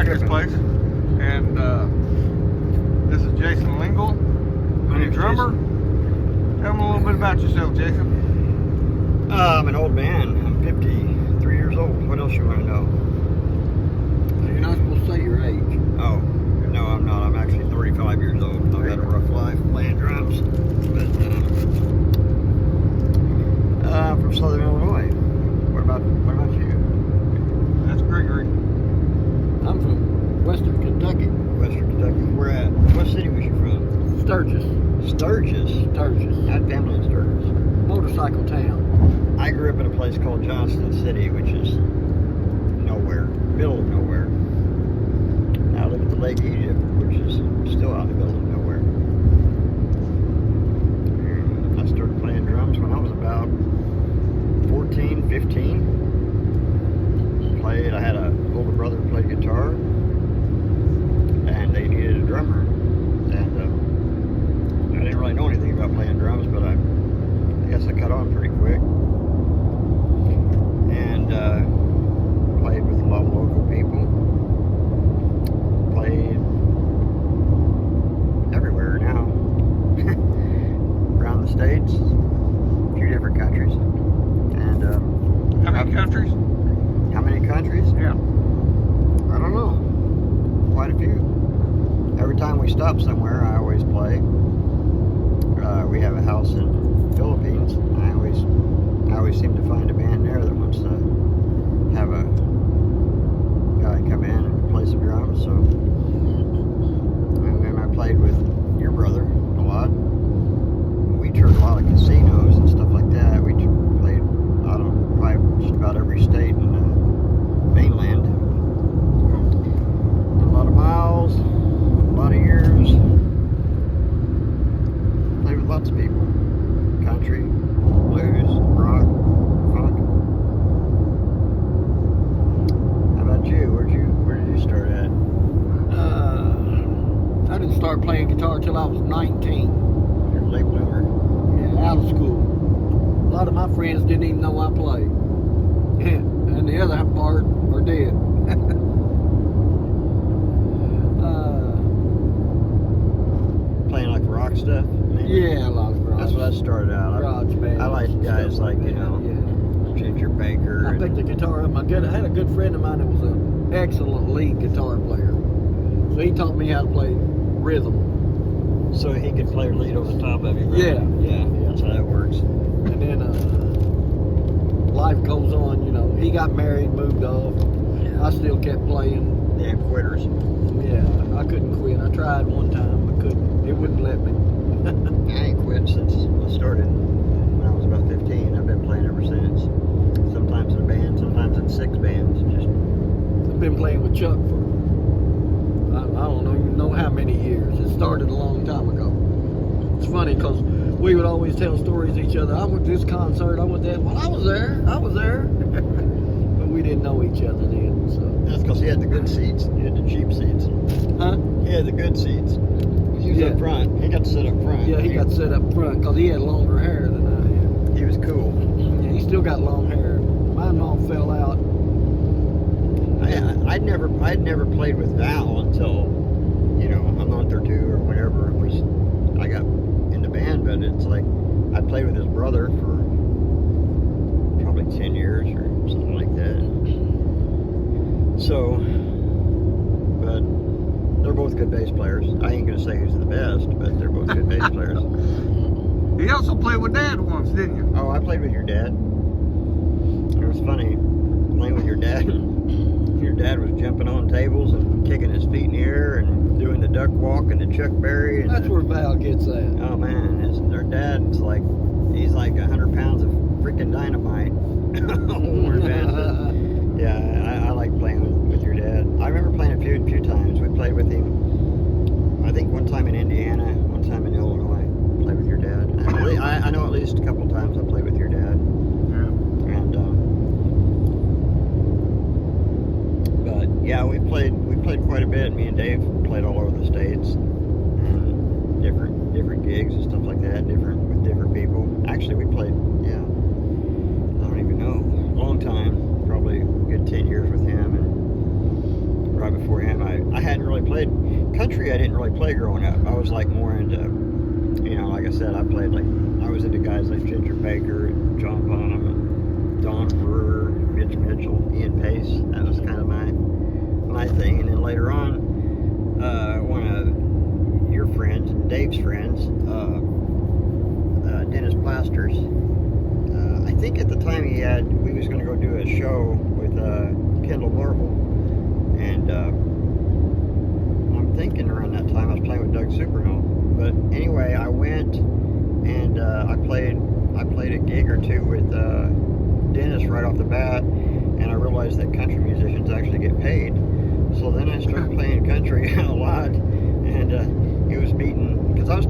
like this place. And this is Jason Lingle, the drummer. Tell them a little bit about yourself, Jason. I'm an old man. I'm 53 years old. What else you want to know? You're not supposed to say your age. Oh, no, I'm not. I'm actually 35 years old. I've had a rough life playing drums. But, from Southern Illinois. What about you? That's Gregory. I'm from Western Kentucky. Western Kentucky. Where at? What city was you from? Sturgis. Sturgis? Sturgis. I had family in Sturgis. Motorcycle town. I grew up in a place called Johnston City, which is nowhere, middle of nowhere. Now I live at the Lake Egypt, which is still out in the middle of nowhere. And I started playing drums when I was about 14, 15. I had an older brother who played guitar, and they needed a drummer. And I didn't really know anything about playing drums, but I guess I caught on pretty quick. And played with a lot of local people. Played everywhere now. Around the States, a few different countries. And How many countries? how many countries? Yeah. I don't know. Quite a few. Every time we stop somewhere, I always play. We have a house in the Philippines. I always seem to find a band there that wants to have a guy come in and play some drums. So, and I played with your brother a lot. We toured a lot of casinos and stuff like that. We played, I don't know, probably just about every state in the mainland. A lot of miles, a lot of years. Played with lots of people. Country, blues, rock, funk. How about you? Where did you start at? I didn't start playing guitar till I was 19. You're a late bloomer. Yeah, out of school. A lot of my friends didn't even know I played. And the other part are dead. Playing like rock stuff? Maybe? Yeah, a lot of garage. That's what I started out. Garage bands. I like guys like, you know, Ginger Baker. I picked the guitar up. I had a good friend of mine that was an excellent lead guitar player. So he taught me how to play rhythm. So he could play lead over the top of you, right? Yeah. That's how that works. And then life goes on, you know. He got married, moved off. I still kept playing. Damn quitters. Yeah, I couldn't quit. I tried one time, but couldn't. It wouldn't let me. I ain't quit since I started when I was about 15. I've been playing ever since. Sometimes in a band, sometimes in 6 bands. Just I've been playing with Chuck for, I don't even know how many years. It started a long time ago. It's funny because we would always tell stories to each other. I went to this concert, I went there. Well, I was there. But we didn't know each other then. So. that's because he had the good seats. You had the cheap seats. Huh? He had the good seats. He was up front. He got to sit up front. Yeah, he got set up front because he had longer hair than I had. He was cool. Yeah, he still got long hair. Mine all fell out. I'd never played with Val until, you know, a month or two or whenever I got in the band. But it's like I played with his brother for probably 10 years or something like that. So, but they're both good bass players. I ain't gonna say who's the best, but they're both good bass players. You also played with Dad once, didn't you? Oh, I played with your dad. It was funny playing with your dad. Your dad was jumping on tables and kicking his feet in the air and doing the duck walk and the Chuck Berry. And That's where Val gets at. oh man, their dad's like, he's like 100 pounds of freaking dynamite. Yeah, I like playing with your dad. I remember playing a few times. We played with him, I think one time in Indiana, one time in Illinois. Played with your dad. I know at least a couple times I played with your dad. Yeah. And but yeah, we played quite a bit. Me and Dave played all over the states, and different gigs and stuff like that. With different people. Actually, we played. Yeah, I don't even know. Long time, probably a good 10 years with him, and right before him, I didn't really play growing up. I was like more into, you know, like I said, I was into guys like Ginger Baker, John Bonham, Don Brewer, Mitch Mitchell, Ian Pace. That was kind of my thing. And then later on, one of your friends, Dave's friends, Dennis Plasters, I think at the time we was going to go do a show with Kendall Marvel, and I'm thinking around that time I was playing with Doug Superno. But anyway, I went and I played a gig or two with Dennis right off the bat, and I realized that country musicians actually get paid. So then I started playing country a lot, and it was beating, because I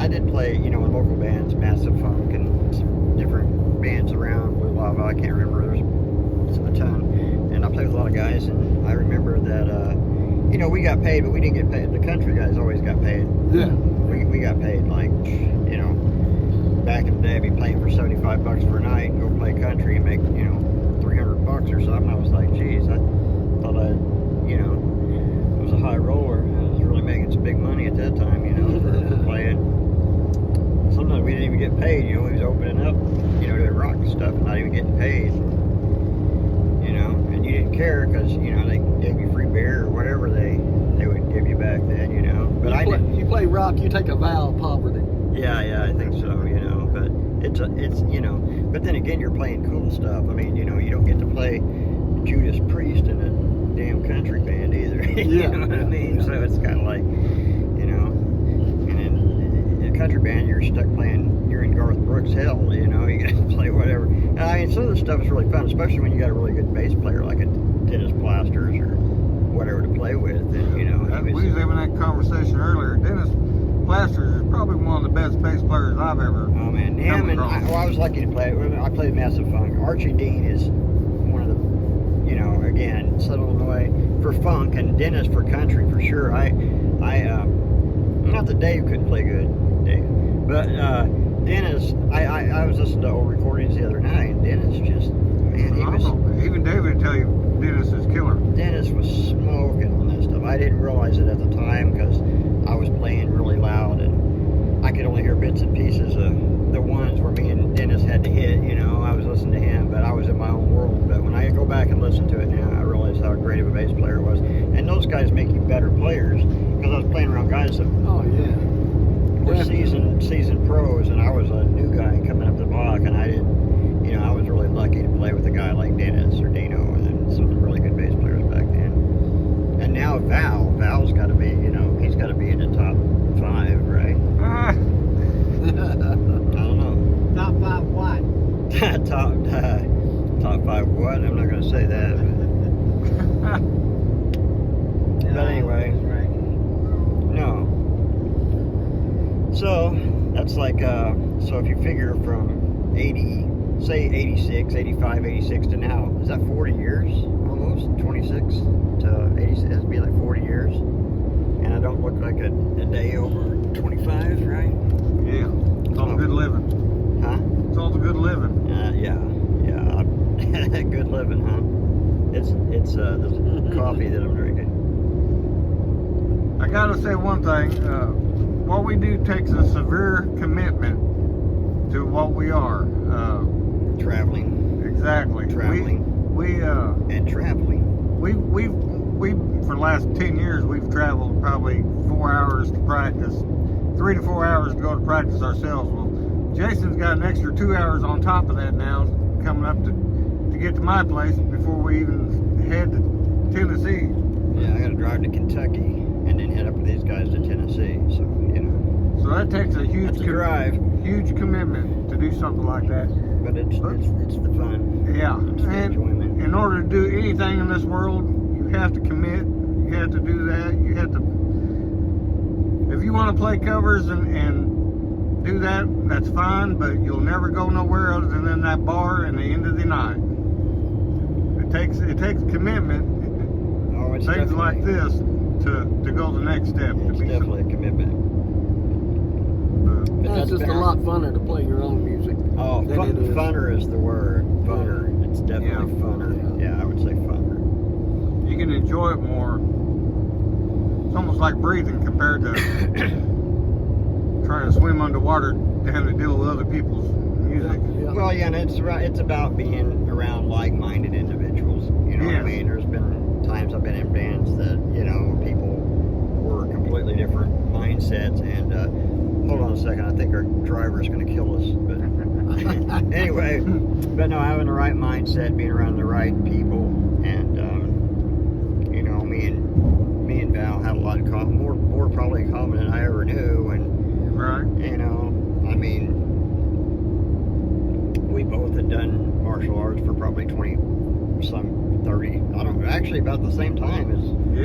did play, you know, in local bands, Massive Funk and some different bands around, Blue Lava, I can't remember, there's a ton, and I played with a lot of guys, and I remember that, you know, we got paid, but we didn't get paid. The country guys always got paid. Yeah. We got paid, like, you know, back in the day, I'd be playing for $75 for a night and go play country and make, you know, $300 or something. I was like, geez, I thought you know, I was a high roller. I was really making some big money at that time, you know, for playing. Sometimes we didn't even get paid, you know, we was opening up, you know, doing rock and stuff and not even getting paid, you know, and you didn't care because, you know, they gave you free beer or whatever they would give you back then, you know. But you play rock, you take a vow of poverty. Yeah, I think so, you know, but it's you know, but then again, you're playing cool stuff. I mean, you know, you don't get to play Judas Priest in a damn country band either. You know what I mean? Yeah. So it's kind of like, you know, and in a country band, you're stuck playing, you're in Garth Brooks' hell, you know, you got to play whatever. And I mean, some of the stuff is really fun, especially when you got a really good bass player like a Dennis Plasters or whatever to play with, and, you know. We was having that conversation earlier. Dennis Plasters is probably one of the best bass players I've ever. Oh man, him and I was lucky to play. I played Massive Funk. Archie Dean is one of the, you know, again, Southern Illinois for funk, and Dennis for country for sure. Not that Dave couldn't play good, Dave, but Dennis. I was listening to old recordings the other night, and Dennis just, man, he was. Even David would tell you Dennis is killer. Dennis was smoking on that stuff. I didn't realize it at the time because I was playing really loud and I could only hear bits and pieces of the ones where me and Dennis had to hit, you know. I was listening to him, but I was in my own world. But when I go back and listen to it now, I realize how great of a bass player it was. And those guys make you better players, because I was playing around guys that were seasoned pros, and I was a new guy coming up the block, and I didn't, you know, I was really lucky to play with a guy like Dennis or Dino and some really good bass players back then. And now Val's got to be, you know, he's got to be in the top 5, right? I don't know. Top 5 what? top 5 what? I'm not going to say that. But anyway, no. So that's like, so if you figure from 80, say 86, 85, 86 to now, is that 40 years almost? 26 to 86, that'd be like 40 years. And I don't look like a day over 25, right? Yeah, it's all the good living. Huh? It's all the good living. Yeah. Good living, huh? It's this coffee that I'm drinking. I gotta say one thing. What we do takes a severe commitment to what we are. Traveling. Exactly. Traveling. And traveling. We for the last 10 years we've traveled probably 4 hours to practice, 3 to 4 hours to go to practice ourselves. Well, Jason's got an extra 2 hours on top of that now, coming up to get to my place before we even head to Tennessee. Yeah, I got to drive to Kentucky and then head up with these guys to Tennessee. So, you know. So that takes a huge drive, huge commitment to do something like that. But it's the fun. Yeah, it's the and enjoyment. In order to do anything in this world, you have to commit. You have to do that. You have to. If you want to play covers and do that, that's fine. But you'll never go nowhere other than that bar and the end of the night. It takes commitment. Oh, it's things like this to go the next step. It's definitely a commitment. It's just a lot funner to play your own music. Oh, funner is the word. Funner. It's definitely funner. Yeah, I would say funner. You can enjoy it more. It's almost like breathing compared to trying to swim underwater and having to deal with other people's music. Yeah. Well, yeah, and it's about being around like-minded individuals. You know what I mean? There's been times I've been in bands that, you know, people were completely different mindsets. And hold on a second, I think our driver's going to kill us. But anyway, but no, having the right mindset, being around the right people, and you know, me and Val had a lot in common, more probably in common than I ever knew. And Right. you know, I mean, we both had done martial arts for probably 30, I don't, actually about the same time as,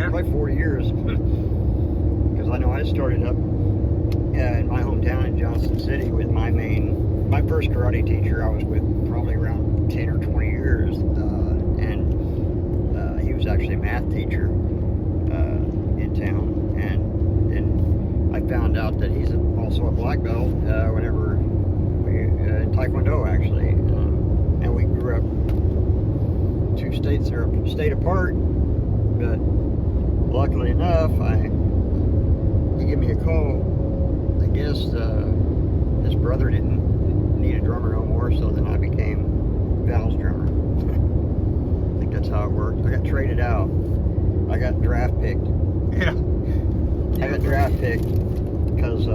probably 40 years. Because I know I started up in my hometown in Johnson City with my first karate teacher I was with probably around 10 or 20 years. And he was actually a math teacher in town. And I found out that he's also a black belt whenever in Taekwondo, actually. And we grew up 2 states or a state apart, but luckily enough, he gave me a call. I guess his brother didn't need a drummer no more, so then I became Val's drummer. I think that's how it worked. I got traded out. I got draft picked. Yeah. I got draft picked because,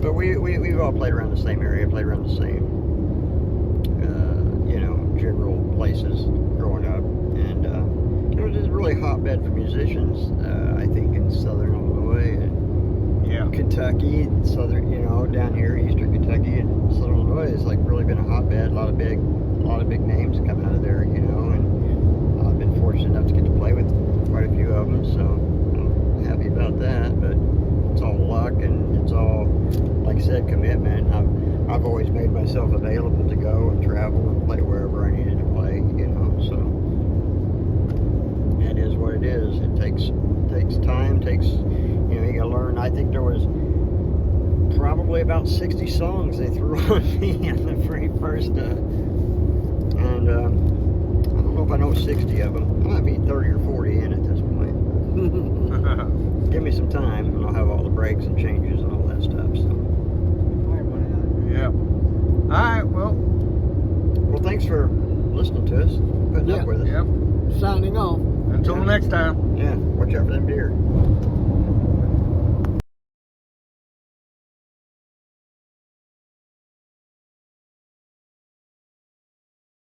but we've all played around the same area, played around the same, you know, general places growing up, and it was just a really hotbed for musicians. I think in Southern Illinois and Kentucky, Southern, you know, down here, Eastern Kentucky and Southern Illinois, it's like really been a hotbed. A lot of big names come out of there, you know, and I've been fortunate enough to get to play with quite a few of them, so I'm happy about that. But it's all luck, and it's all, like I said, commitment. I've always made myself available to go and travel and play wherever I needed to play, you know, so it is what it is. It takes time, you know, you gotta learn. I think there was probably about 60 songs they threw on me in the very first, and I don't know if I know 60 of them. I might be 30 or 40 in at this point. Give me some time, and I'll have all the breaks and changes and all that stuff. So. Yeah. All right. Well, Thanks for listening to us, putting up with us. Yep. Signing off. Until next time. Yeah, watch out for them deer.